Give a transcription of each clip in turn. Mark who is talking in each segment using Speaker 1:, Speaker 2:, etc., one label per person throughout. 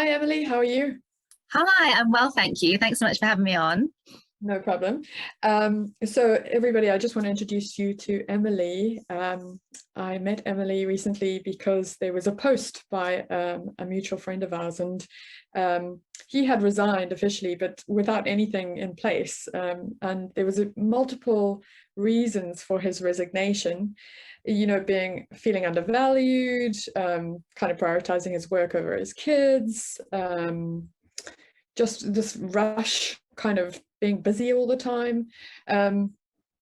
Speaker 1: Hi, Emily. How are you?
Speaker 2: Hi, I'm well, thank you. Thanks so much for having me on.
Speaker 1: No problem. So everybody, I just want to introduce you to Emily. I met Emily recently because there was a post by a mutual friend of ours, and he had resigned officially, but without anything in place. And there was multiple reasons for his resignation. Being feeling undervalued, kind of prioritizing his work over his kids, just this rush, kind of being busy all the time. And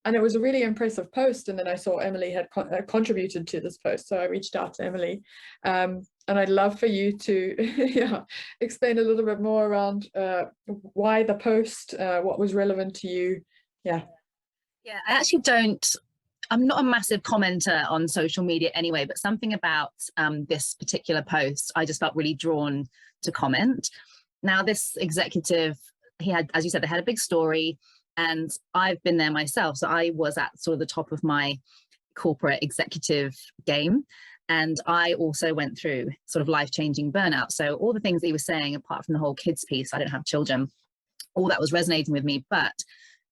Speaker 1: it was a really impressive post. And then I saw Emily had contributed to this post. So I reached out to Emily. And I'd love for you to yeah, explain a little bit more around why the post, what was relevant to you. Yeah.
Speaker 2: Yeah, I actually don't, I'm not a massive commenter on social media anyway, but something about this particular post, I just felt really drawn to comment. Now, this executive, he had, as you said, they had a big story, and I've been there myself. So I was at sort of the top of my corporate executive game. And I also went through sort of life-changing burnout. So all the things that he was saying, apart from the whole kids piece, I don't have children, all that was resonating with me. But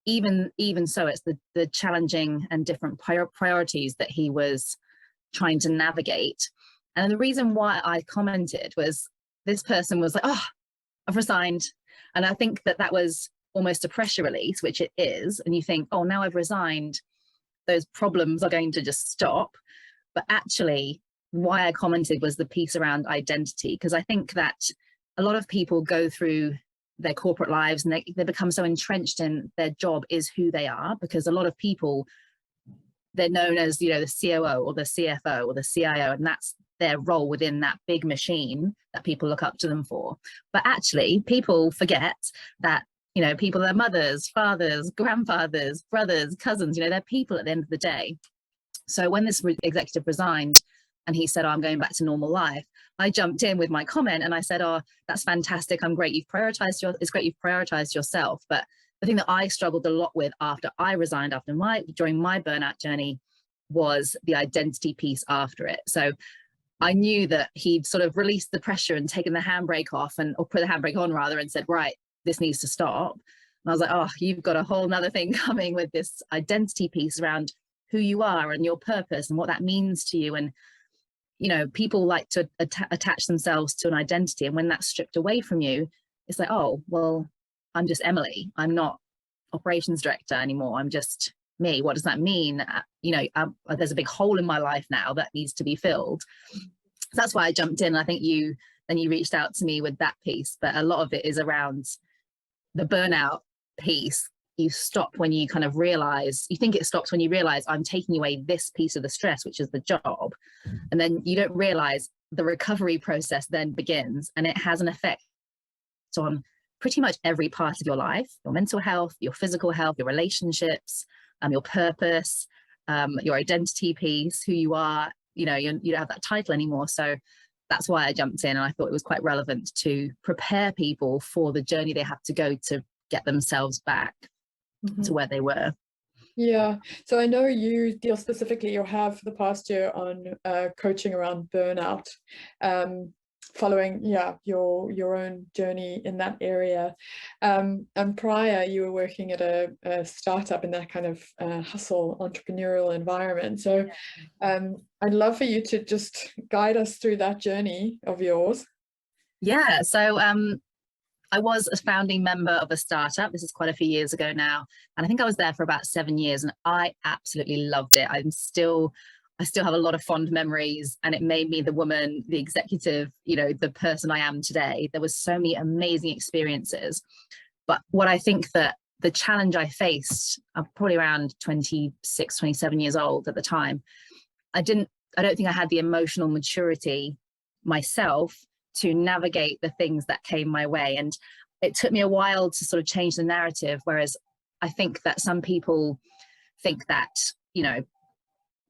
Speaker 2: even so, it's the challenging and different priorities that he was trying to navigate. And the reason why I commented was this person was like, oh, I've resigned. And I think that was almost a pressure release, which it is. And you think, oh, now I've resigned, those problems are going to just stop. But actually, why I commented was the piece around identity, because I think that a lot of people go through their corporate lives and they become so entrenched in their job is who they are, because a lot of people, they're known as, the COO or the CFO or the CIO, and that's their role within that big machine that people look up to them for. But actually, people forget that, people are mothers, fathers, grandfathers, brothers, cousins, they're people at the end of the day. So when this executive resigned and he said, oh, I'm going back to normal life, I jumped in with my comment and I said, oh, that's fantastic. It's great you've prioritized yourself. But the thing that I struggled a lot with after I resigned, during my burnout journey, was the identity piece after it. So I knew that he'd sort of released the pressure and taken the handbrake off, or put the handbrake on rather, and said, right, this needs to stop. And I was like, oh, you've got a whole nother thing coming with this identity piece around who you are and your purpose and what that means to you. And, people like to attach themselves to an identity. And when that's stripped away from you, it's like, oh, well, I'm just Emily. I'm not operations director anymore. I'm just me. What does that mean? There's a big hole in my life now that needs to be filled. So that's why I jumped in. I think you reached out to me with that piece, but a lot of it is around the burnout piece. You stop when you kind of realize, you think it stops when you realize I'm taking away this piece of the stress, which is the job. And then you don't realize the recovery process then begins, and it has an effect on pretty much every part of your life, your mental health, your physical health, your relationships, your purpose, your identity piece, who you are. You don't have that title anymore. So that's why I jumped in, and I thought it was quite relevant to prepare people for the journey they have to go to get themselves back to where they were.
Speaker 1: Yeah, so I know you deal specifically, or have for the past year, on coaching around burnout, following your own journey in that area. And prior, you were working at a startup in that kind of hustle entrepreneurial environment. So I'd love for you to just guide us through that journey of yours.
Speaker 2: Yeah, so I was a founding member of a startup. This is quite a few years ago now. And I think I was there for about 7 years, and I absolutely loved it. I still have a lot of fond memories, and it made me the woman, the executive, the person I am today. There was so many amazing experiences. But what I think that the challenge I faced, I'm probably around 26, 27 years old at the time. I don't think I had the emotional maturity myself to navigate the things that came my way. And it took me a while to sort of change the narrative. Whereas I think that some people think that,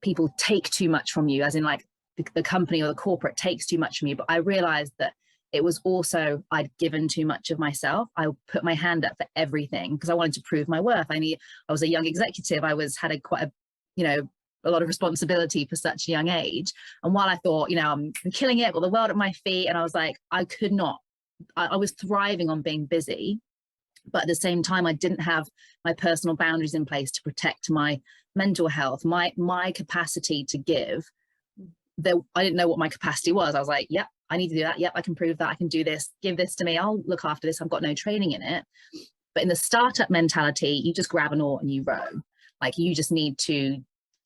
Speaker 2: people take too much from you, as in like the company or the corporate takes too much from you. But I realized that it was also, I'd given too much of myself. I put my hand up for everything because I wanted to prove my worth. I was a young executive. Had a lot of responsibility for such a young age. And while I thought, I'm killing it with the world at my feet, and I was like, I could not I was thriving on being busy, but at the same time, I didn't have my personal boundaries in place to protect my mental health, my capacity to give. I didn't know what my capacity was. I was like, yep, I need to do that. Yep, I can prove that. I can do this. Give this to me. I'll look after this. I've got no training in it. But in the startup mentality, you just grab an oar and you row. Like, you just need to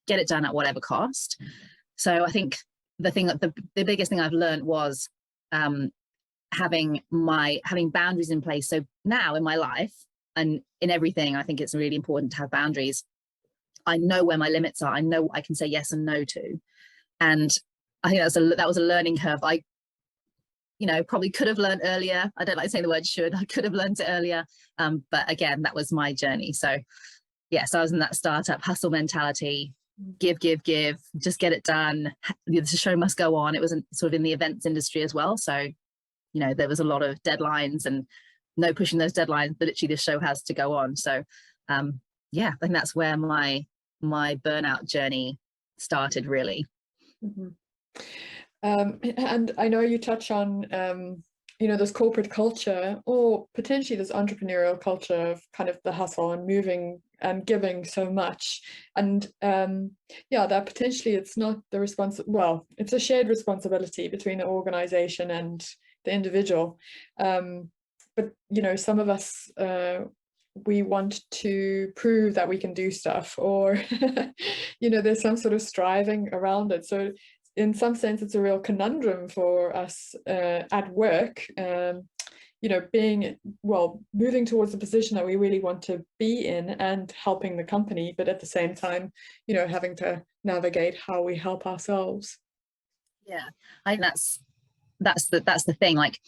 Speaker 2: get it done at whatever cost. So I think the biggest thing I've learned was having boundaries in place. So now in my life and in everything, I think it's really important to have boundaries. I know where my limits are. I know what I can say yes and no to. And I think that was a learning curve. I, probably could have learned earlier. I don't like saying the word should. I could have learned it earlier. But again, that was my journey. So yes, I was in that startup hustle mentality. Give, just get it done. The show must go on. It was sort of in the events industry as well. So, there was a lot of deadlines and no pushing those deadlines, but literally the show has to go on. So yeah, I think that's where my burnout journey started, really.
Speaker 1: Mm-hmm. And I know you touch on, this corporate culture, or potentially this entrepreneurial culture of kind of the hustle and moving and giving so much. And that potentially it's not the it's a shared responsibility between the organization and the individual. But, some of us, we want to prove that we can do stuff, or, there's some sort of striving around it. So in some sense, it's a real conundrum for us at work, moving towards the position that we really want to be in and helping the company, but at the same time, having to navigate how we help ourselves.
Speaker 2: Yeah, I think that's the thing. Like,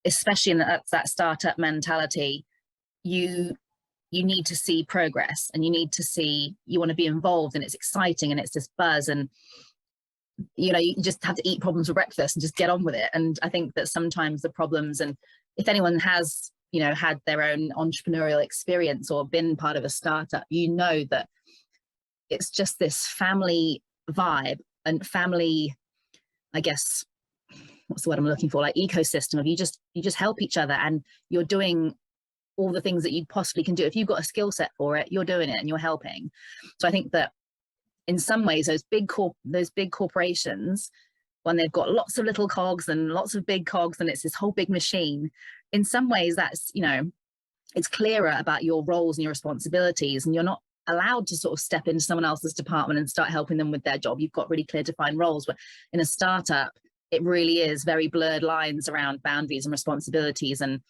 Speaker 2: especially in that startup mentality, you need to see progress, and you want to be involved, and it's exciting, and it's this buzz, and you just have to eat problems for breakfast and just get on with it. And I think that sometimes the problems, and if anyone has had their own entrepreneurial experience or been part of a startup, that it's just this family vibe and family, I guess, what's the word I'm looking for, like ecosystem of you just help each other, and you're doing all the things that you possibly can do. If you've got a skill set for it, you're doing it and you're helping. So I think that in some ways, those big corporations, when they've got lots of little cogs and lots of big cogs, and it's this whole big machine, in some ways that's, it's clearer about your roles and your responsibilities, and you're not allowed to sort of step into someone else's department and start helping them with their job. You've got really clear defined roles. But in a startup, it really is very blurred lines around boundaries and responsibilities and,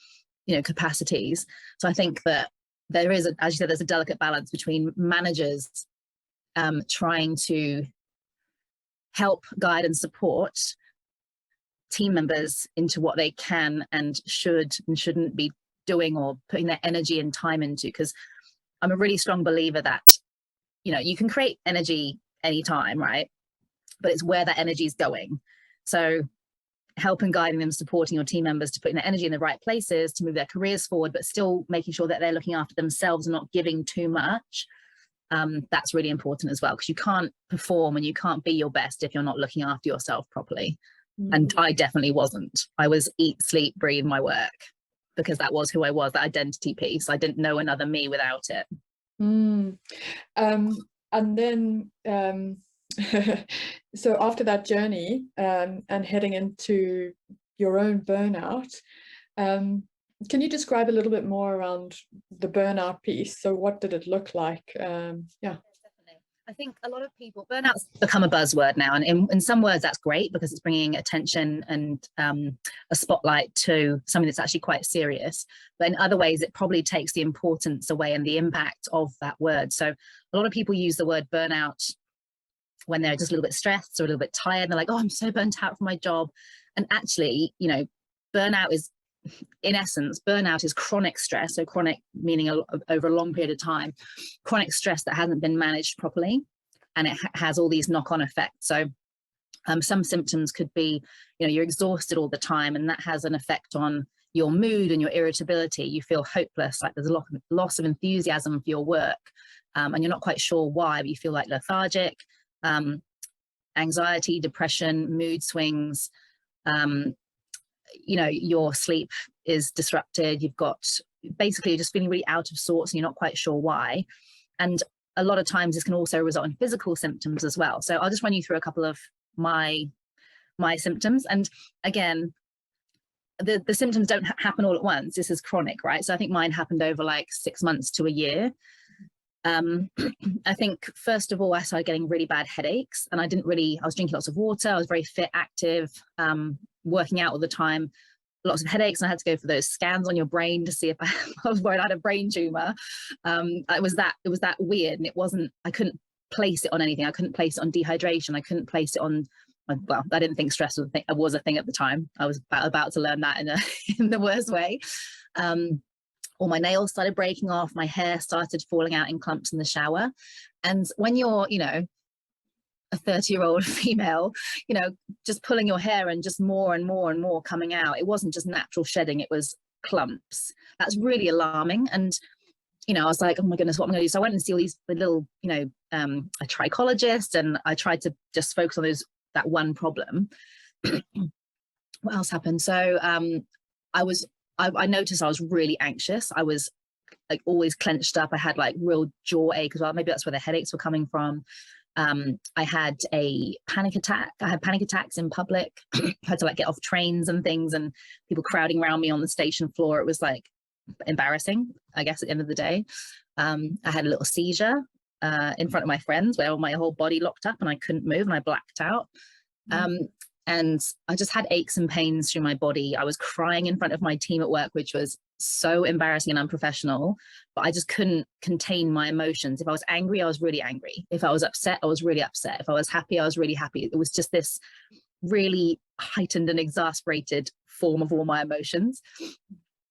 Speaker 2: capacities. So I think that there is, as you said, there's a delicate balance between managers trying to help, guide and support team members into what they can and should and shouldn't be doing or putting their energy and time into. Because I'm a really strong believer that, you can create energy anytime, right? But it's where that energy is going. So helping, guiding them, supporting your team members to put their energy in the right places to move their careers forward, but still making sure that they're looking after themselves and not giving too much. That's really important as well, because you can't perform and you can't be your best if you're not looking after yourself properly. Mm-hmm. And I definitely wasn't. I was eat, sleep, breathe my work, because that was who I was, that identity piece. I didn't know another me without it.
Speaker 1: And then so after that journey and heading into your own burnout, can you describe a little bit more around the burnout piece? So what did it look like? Yeah.
Speaker 2: Definitely. I think a lot of people, burnout's become a buzzword now. And in some words, that's great, because it's bringing attention and a spotlight to something that's actually quite serious. But in other ways, it probably takes the importance away and the impact of that word. So a lot of people use the word burnout when they're just a little bit stressed or a little bit tired. They're like, oh, I'm so burnt out from my job. And actually, burnout is, in essence, burnout is chronic stress. So chronic meaning over a long period of time, chronic stress that hasn't been managed properly, and it has all these knock-on effects. So some symptoms could be, you're exhausted all the time, and that has an effect on your mood and your irritability. You feel hopeless, like there's a loss of enthusiasm for your work, and you're not quite sure why, but you feel like lethargic, anxiety, depression, mood swings, you know, your sleep is disrupted. You've got basically you're just feeling really out of sorts and you're not quite sure why. And a lot of times this can also result in physical symptoms as well. So I'll just run you through a couple of my symptoms. And again, the symptoms don't happen all at once. This is chronic, right? So I think mine happened over like 6 months to a year. I think first of all, I started getting really bad headaches, and I was drinking lots of water. I was very fit, active, working out all the time, lots of headaches. And I had to go for those scans on your brain to see if I was worried I had a brain tumor. It was that weird. And I couldn't place it on anything. I couldn't place it on dehydration. I couldn't place it on, well, I didn't think stress was a thing at the time. I was about to learn that in the worst way. All my nails started breaking off. My hair started falling out in clumps in the shower. And when you're, you know, a 30-year-old female, you know, just pulling your hair and just more and more and more coming out, it wasn't just natural shedding, it was clumps. That's really alarming. And, you know, I was like, oh my goodness, what am I going to do? So I went and see all these little, you know, a trichologist, and I tried to just focus on that one problem. What else happened? So I noticed I was really anxious. I was like always clenched up. I had like real jaw ache as well. Maybe that's where the headaches were coming from. I had a panic attack. I had panic attacks in public. I had to like get off trains and things, and people crowding around me on the station floor. It was like embarrassing, I guess, at the end of the day. I had a little seizure in front of my friends where my whole body locked up and I couldn't move and I blacked out. And I just had aches and pains through my body. I was crying in front of my team at work, which was so embarrassing and unprofessional, but I just couldn't contain my emotions. If I was angry, I was really angry. If I was upset, I was really upset. If I was happy, I was really happy. It was just this really heightened and exasperated form of all my emotions.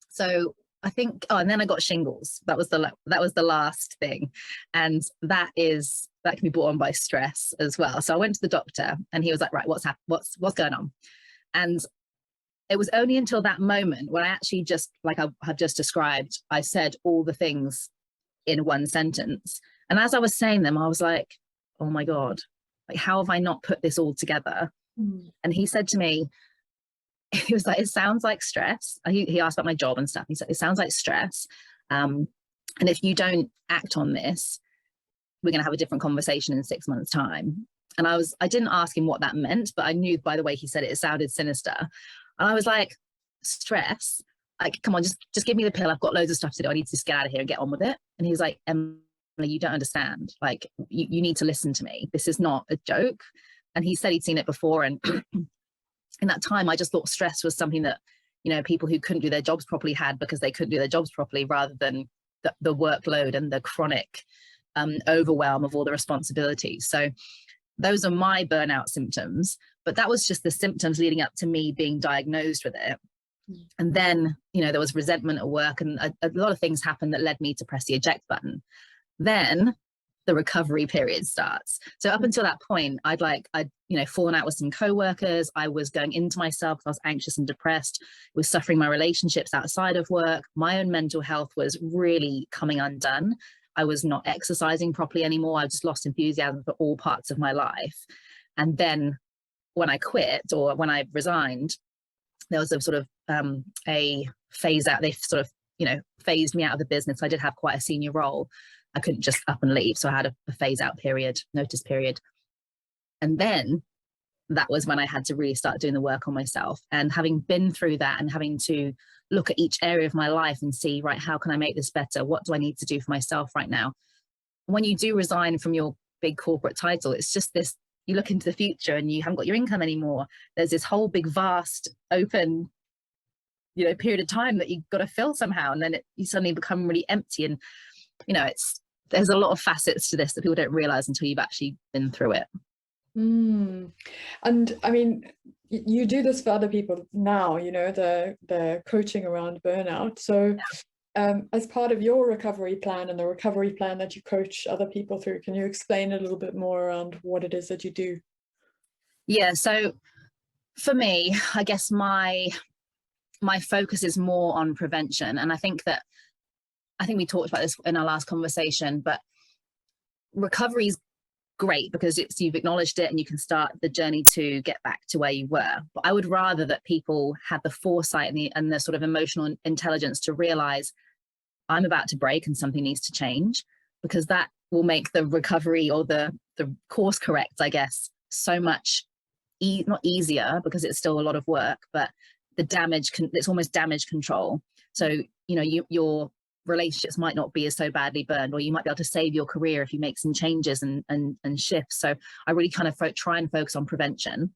Speaker 2: So I think, and then I got shingles. That was the last thing. And that can be brought on by stress as well. So I went to the doctor and he was like, right, what's going on? And it was only until that moment when I actually just, like I have just described, I said all the things in one sentence. And as I was saying them, I was like, oh my God, like, how have I not put this all together? And he said to me, he was like, it sounds like stress. He asked about my job and stuff. He said, it sounds like stress. And if you don't act on this, we're going to have a different conversation in 6 months' time. And I didn't ask him what that meant, but I knew by the way he said it, it sounded sinister. And I was like, stress? Like, come on, just give me the pill. I've got loads of stuff to do. I need to just get out of here and get on with it. And he was like, Emily, you don't understand. Like, you need to listen to me. This is not a joke. And he said he'd seen it before. And in that time, I just thought stress was something that, you know, people who couldn't do their jobs properly had because they couldn't do their jobs properly, rather than the workload and the chronic overwhelm of all the responsibilities. So those are my burnout symptoms, but that was just the symptoms leading up to me being diagnosed with it. And then, you know, there was resentment at work, and a lot of things happened that led me to press the eject button. Then the recovery period starts. So up until that point, I'd you know, fallen out with some coworkers. I was going into myself because I was anxious and depressed. I was suffering my relationships outside of work. My own mental health was really coming undone. I was not exercising properly anymore. I just lost enthusiasm for all parts of my life. And then when I quit, or when I resigned, there was a sort of a phase out. They sort of, you know, phased me out of the business. I did have quite a senior role. I couldn't just up and leave. So I had a phase out period, notice period. And then that was when I had to really start doing the work on myself. And having been through that and having to look at each area of my life and see, right, how can I make this better? What do I need to do for myself right now? When you do resign from your big corporate title, it's just this, you look into the future and you haven't got your income anymore. There's this whole big, vast, open, you know, period of time that you've got to fill somehow. And then you suddenly become really empty. And, you know, there's a lot of facets to this that people don't realize until you've actually been through it.
Speaker 1: And I mean, you do this for other people now, you know, the coaching around burnout. So as part of your recovery plan and the recovery plan that you coach other people through, can you explain a little bit more around what it is that you do?
Speaker 2: Yeah, so for me, I guess my focus is more on prevention. And I think we talked about this in our last conversation, but recovery is great, because you've acknowledged it and you can start the journey to get back to where you were. But I would rather that people had the foresight and the sort of emotional intelligence to realize I'm about to break and something needs to change, because that will make the recovery or the course correct, I guess, so much not easier, because it's still a lot of work, but the damage it's almost damage control. So, you know, your relationships might not be as so badly burned, or you might be able to save your career if you make some changes and shifts. So I really kind of try and focus on prevention.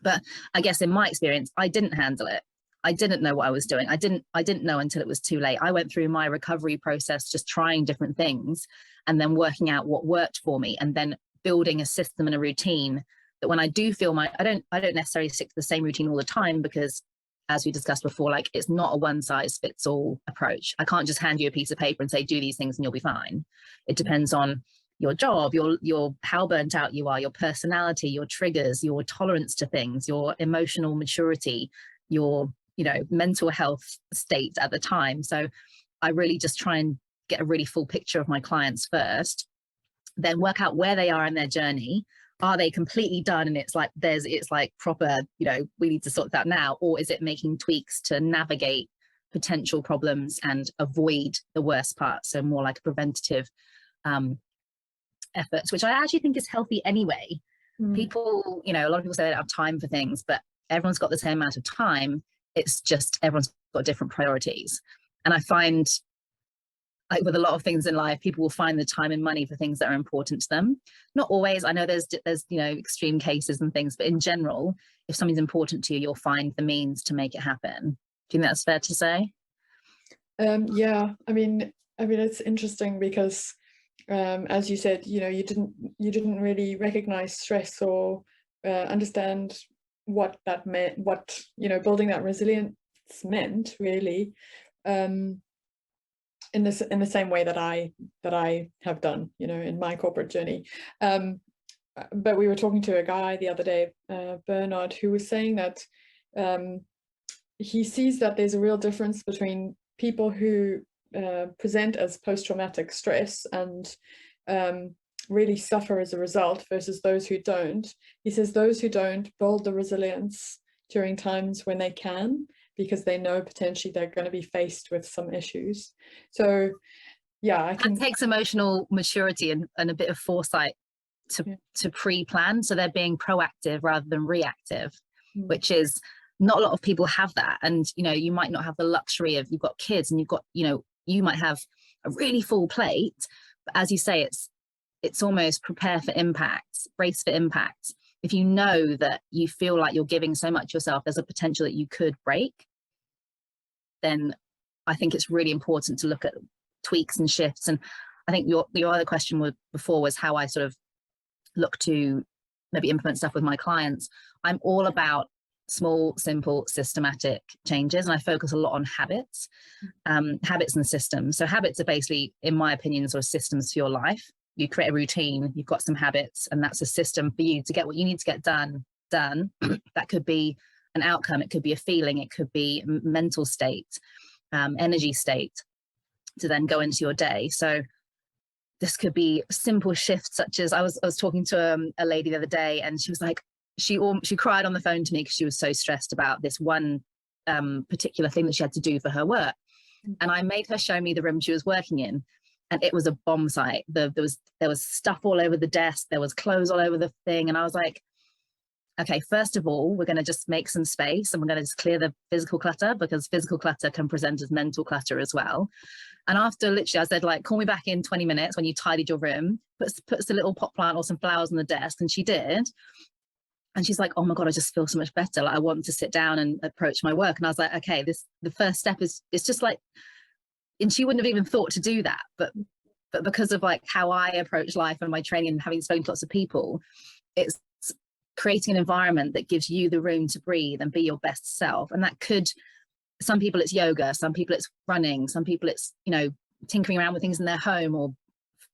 Speaker 2: But I guess in my experience, I didn't handle it. I didn't know what I was doing. I didn't know until it was too late. I went through my recovery process just trying different things and then working out what worked for me, and then building a system and a routine that when I do feel I don't necessarily stick to the same routine all the time, because as we discussed before, like, it's not a one size fits all approach. I can't just hand you a piece of paper and say, do these things and you'll be fine. It depends on your job, your how burnt out you are, your personality, your triggers, your tolerance to things, your emotional maturity, your, you know, mental health state at the time. So I really just try and get a really full picture of my clients first, then work out where they are in their journey. Are they completely done and it's like proper, you know, we need to sort that now? Or is it making tweaks to navigate potential problems and avoid the worst part? So more like a preventative efforts, which I actually think is healthy anyway. People, you know, a lot of people say they don't have time for things, but everyone's got the same amount of time. It's just everyone's got different priorities. And I find, like with a lot of things in life, people will find the time and money for things that are important to them. Not always. I know there's you know, extreme cases and things, but in general, if something's important to you, you'll find the means to make it happen. Do you think that's fair to say?
Speaker 1: Yeah, I mean it's interesting because as you said, you know, you didn't really recognize stress or understand what that meant, what, you know, building that resilience meant really. In the same way that I have done, you know, in my corporate journey. But we were talking to a guy the other day, Bernard, who was saying that he sees that there's a real difference between people who present as post-traumatic stress and really suffer as a result versus those who don't. He says those who don't build the resilience during times when they can, because they know potentially they're going to be faced with some issues. So yeah,
Speaker 2: it takes emotional maturity and a bit of foresight to pre-plan. So they're being proactive rather than reactive, which is not a lot of people have that. And, you know, you might not have the luxury of, you've got kids and you've got, you know, you might have a really full plate, but as you say, it's almost prepare for impact, brace for impact. If you know that you feel like you're giving so much yourself, there's a potential that you could break, then I think it's really important to look at tweaks and shifts. And I think your other question before was how I sort of look to maybe implement stuff with my clients. I'm all about small, simple, systematic changes, and I focus a lot on habits, habits and systems. So habits are basically, in my opinion, sort of systems for your life. You create a routine, you've got some habits, and that's a system for you to get what you need to get done. That could be an outcome, it could be a feeling, it could be mental state, energy state, to then go into your day. So this could be simple shifts, such as I was talking to a lady the other day, and she was like, she cried on the phone to me because she was so stressed about this one particular thing that she had to do for her work. And I made her show me the room she was working in, and it was a bomb site. There was stuff all over the desk, there was clothes all over the thing, and I was like, okay, first of all, we're going to just make some space and we're going to just clear the physical clutter, because physical clutter can present as mental clutter as well. And after literally, I said, like, call me back in 20 minutes when you tidied your room, puts a little pot plant or some flowers on the desk. And she did. And she's like, oh my God, I just feel so much better. Like, I want to sit down and approach my work. And I was like, okay, the first step is, it's just like, and she wouldn't have even thought to do that. But because of like how I approach life and my training and having spoken to lots of people, it's creating an environment that gives you the room to breathe and be your best self. And that could, some people it's yoga, some people it's running, some people it's, you know, tinkering around with things in their home, or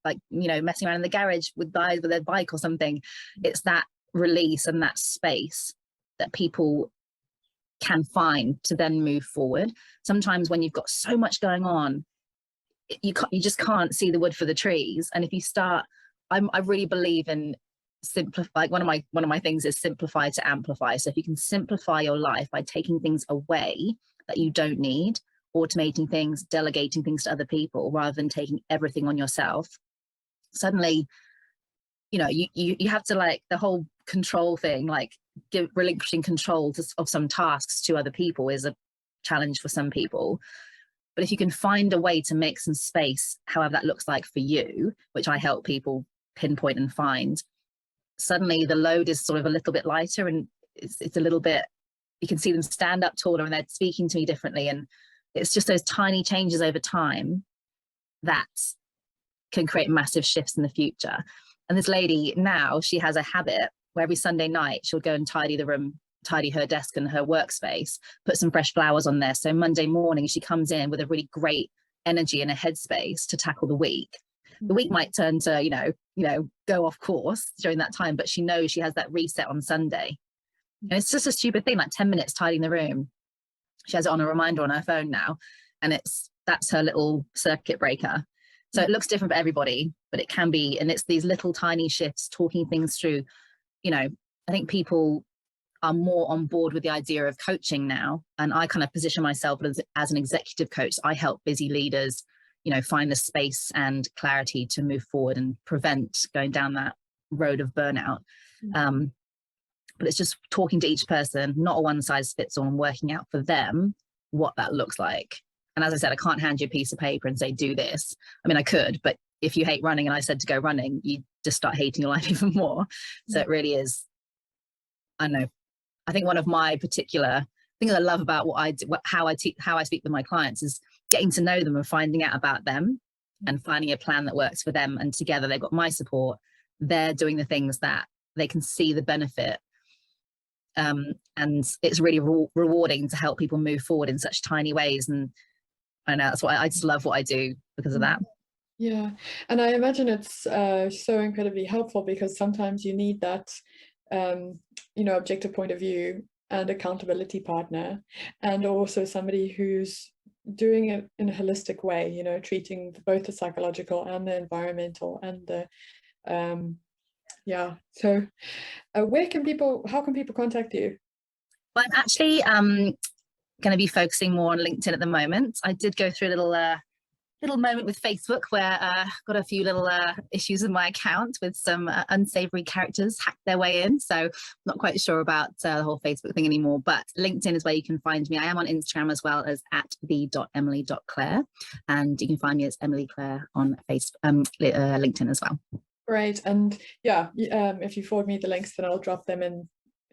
Speaker 2: like, you know, messing around in the garage with their bike or something. It's that release and that space that people can find to then move forward. Sometimes when you've got so much going on, you just can't see the wood for the trees. And if you start I really believe in simplify. Like one of my things is simplify to amplify. So if you can simplify your life by taking things away that you don't need, automating things, delegating things to other people, rather than taking everything on yourself, suddenly, you know, you have to, like, the whole control thing, like relinquishing control of some tasks to other people is a challenge for some people. But if you can find a way to make some space, however that looks like for you, which I help people pinpoint and find, suddenly the load is sort of a little bit lighter, and it's a little bit, you can see them stand up taller and they're speaking to me differently. And it's just those tiny changes over time that can create massive shifts in the future. And this lady now, she has a habit where every Sunday night she'll go and tidy the room, tidy her desk and her workspace, put some fresh flowers on there. So Monday morning she comes in with a really great energy and a headspace to tackle the week. The week might turn to, you know, go off course during that time, but she knows she has that reset on Sunday. And it's just a stupid thing, like 10 minutes tidying the room. She has it on a reminder on her phone now, and that's her little circuit breaker. So it looks different for everybody, but it can be, and it's these little tiny shifts, talking things through. You know, I think people are more on board with the idea of coaching now, and I kind of position myself as an executive coach. I help busy leaders, you know, find the space and clarity to move forward and prevent going down that road of burnout. But it's just talking to each person, not a one size fits all, and working out for them what that looks like. And as I said, I can't hand you a piece of paper and say, do this. I mean, I could, but if you hate running and I said to go running, you just start hating your life even more. So it really is, I don't know, I think one of my particular things I love about what I do, how I speak with my clients, is getting to know them and finding out about them and finding a plan that works for them. And together they've got my support. They're doing the things that they can see the benefit. And it's really rewarding to help people move forward in such tiny ways. And I know that's why I just love what I do because of that.
Speaker 1: Yeah, and I imagine it's so incredibly helpful, because sometimes you need that, you know, objective point of view and accountability partner, and also somebody who's doing it in a holistic way, you know, treating both the psychological and the environmental and the, yeah. So how can people contact you?
Speaker 2: Well, I'm actually going to be focusing more on LinkedIn at the moment. I did go through a little moment with Facebook where got a few little issues with my account with some unsavory characters hacked their way in. So I'm not quite sure about the whole Facebook thing anymore, but LinkedIn is where you can find me. I am on Instagram as well as @the.emily.claire, and you can find me as Emily Claire on LinkedIn as well.
Speaker 1: Great. And yeah, if you forward me the links, then I'll drop them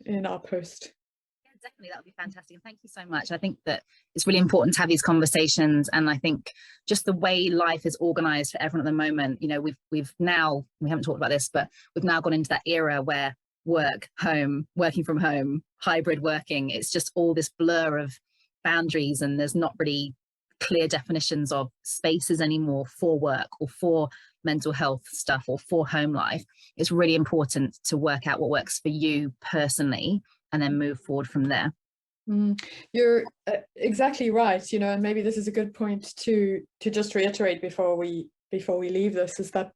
Speaker 1: in our post.
Speaker 2: Definitely, that would be fantastic. And thank you so much. I think that it's really important to have these conversations, and I think just the way life is organized for everyone at the moment, you know, we haven't talked about this, but we've now gone into that era where work, home, working from home, hybrid working, it's just all this blur of boundaries, and there's not really clear definitions of spaces anymore for work or for mental health stuff or for home life. It's really important to work out what works for you personally and then move forward from there.
Speaker 1: You're exactly right, you know, and maybe this is a good point to just reiterate before we leave this, is that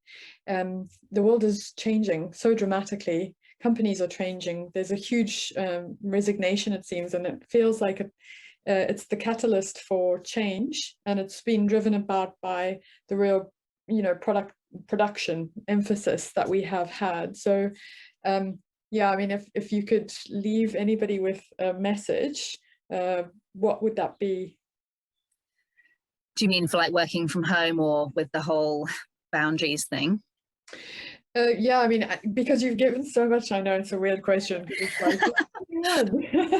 Speaker 1: the world is changing so dramatically. Companies are changing. There's a huge resignation, it seems, and it feels like it's the catalyst for change, and it's been driven about by the real, you know, production emphasis that we have had. So yeah, I mean, if you could leave anybody with a message, what would that be?
Speaker 2: Do you mean for like working from home or with the whole boundaries thing?
Speaker 1: Yeah, I mean, because you've given so much, I know it's a weird question. It's like,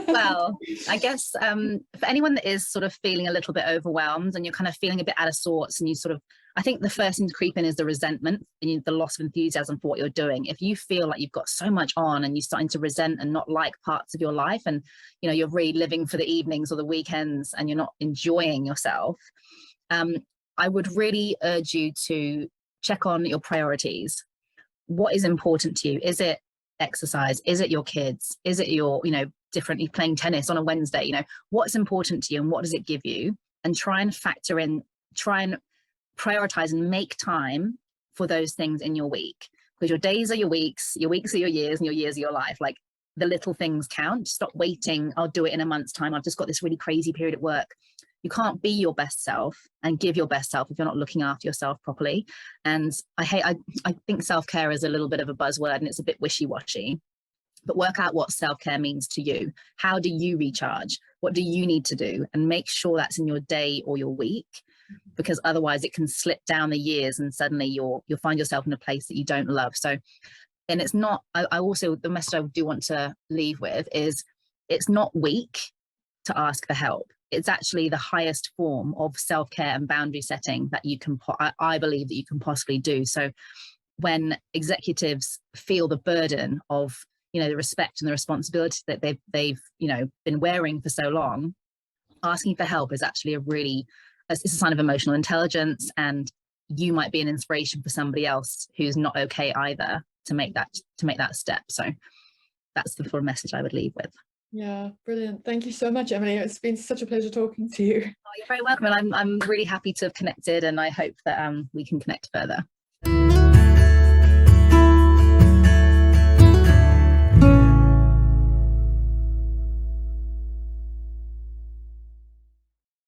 Speaker 2: well, I guess for anyone that is sort of feeling a little bit overwhelmed and you're kind of feeling a bit out of sorts, and you sort of, I think the first thing to creep in is the resentment and the loss of enthusiasm for what you're doing. If you feel like you've got so much on and you're starting to resent and not like parts of your life, and you know, you're really living for the evenings or the weekends and you're not enjoying yourself, I would really urge you to check on your priorities. What is important to you? Is it exercise? Is it your kids? Is it your, you know, differently playing tennis on a Wednesday? You know, what's important to you and what does it give you? And try and factor in, try and prioritize and make time for those things in your week. because your days are your weeks are your years, and your years are your life. Like, the little things count. Stop waiting. I'll do it in a month's time. I've just got this really crazy period at work. You can't be your best self and give your best self if you're not looking after yourself properly. And I think self-care is a little bit of a buzzword, and it's a bit wishy-washy, but work out what self-care means to you. How do you recharge? What do you need to do? And make sure that's in your day or your week, because otherwise it can slip down the years and suddenly you'll find yourself in a place that you don't love. So, and it's not, I also, the message I do want to leave with is, it's not weak to ask for help. It's actually the highest form of self-care and boundary setting that you can, I believe that you can possibly do. So when executives feel the burden of, the respect and the responsibility that they've been wearing for so long, asking for help is actually it's a sign of emotional intelligence, and you might be an inspiration for somebody else who's not okay either to make that step. So that's the full message I would leave with.
Speaker 1: Yeah, brilliant. Thank you so much, Emily. It's been such a pleasure talking to you.
Speaker 2: Oh, you're very welcome. And I'm really happy to have connected, and I hope that we can connect further.